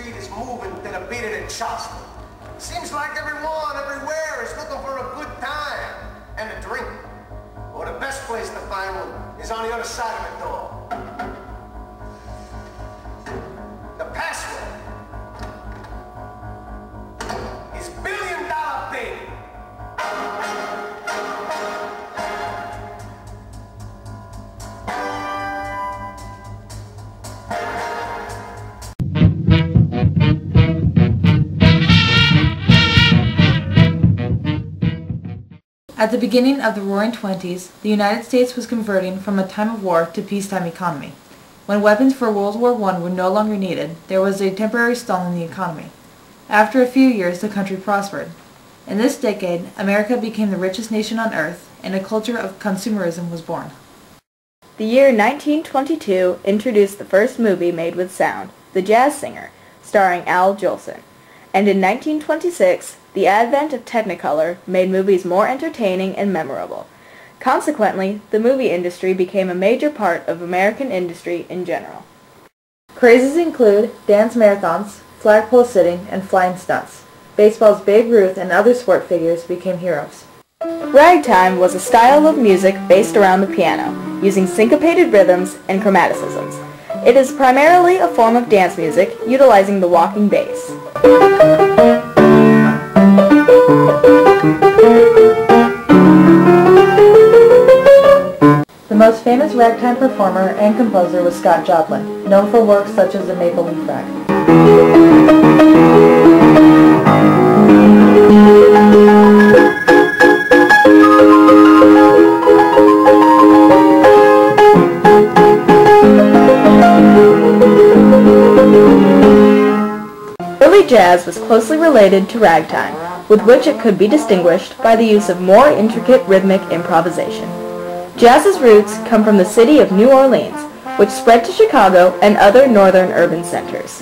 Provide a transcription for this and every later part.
street is moving than a beat it in Charleston. Seems like everyone, everywhere is looking for a good time and a drink. Or the best place to find one is on the other side of the door. The password is $1 billion baby. At the beginning of the Roaring Twenties, the United States was converting from a time of war to peacetime economy. When weapons for World War I were no longer needed, there was a temporary stall in the economy. After a few years, the country prospered. In this decade, America became the richest nation on earth, and a culture of consumerism was born. The year 1922 introduced the first movie made with sound, The Jazz Singer, starring Al Jolson. And in 1926, the advent of Technicolor made movies more entertaining and memorable. Consequently, the movie industry became a major part of American industry in general. Crazes include dance marathons, flagpole sitting, and flying stunts. Baseball's Babe Ruth and other sport figures became heroes. Ragtime was a style of music based around the piano, using syncopated rhythms and chromaticisms. It is primarily a form of dance music, utilizing the walking bass. The most famous ragtime performer and composer was Scott Joplin, known for works such as the Maple Leaf Rag. Early jazz was closely related to ragtime, with which it could be distinguished by the use of more intricate rhythmic improvisation. Jazz's roots come from the city of New Orleans, which spread to Chicago and other northern urban centers.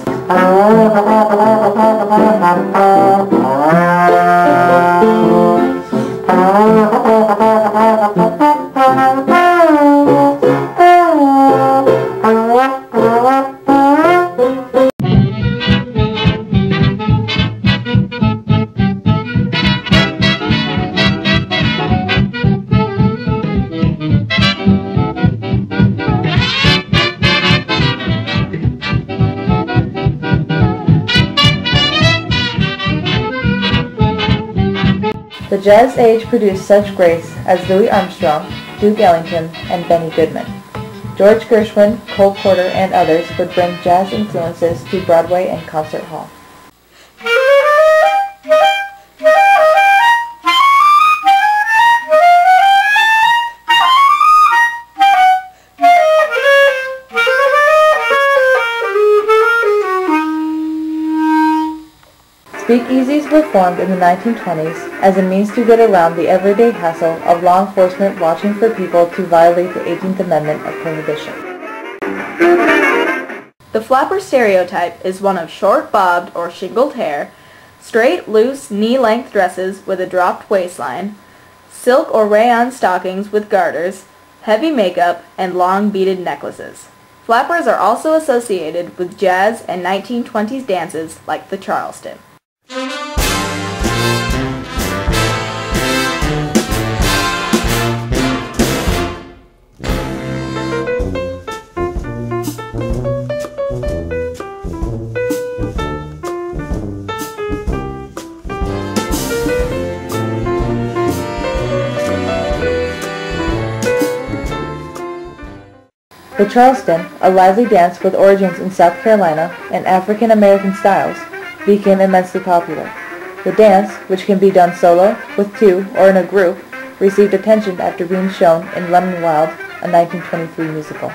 The Jazz Age produced such greats as Louis Armstrong, Duke Ellington, and Benny Goodman. George Gershwin, Cole Porter, and others would bring jazz influences to Broadway and concert hall. Speakeasies were formed in the 1920s as a means to get around the everyday hassle of law enforcement watching for people to violate the 18th Amendment of Prohibition. The flapper stereotype is one of short bobbed or shingled hair, straight loose knee-length dresses with a dropped waistline, silk or rayon stockings with garters, heavy makeup, and long beaded necklaces. Flappers are also associated with jazz and 1920s dances like the Charleston. The Charleston, a lively dance with origins in South Carolina and African American styles, became immensely popular. The dance, which can be done solo, with two, or in a group, received attention after being shown in Lemon Wild, a 1923 musical.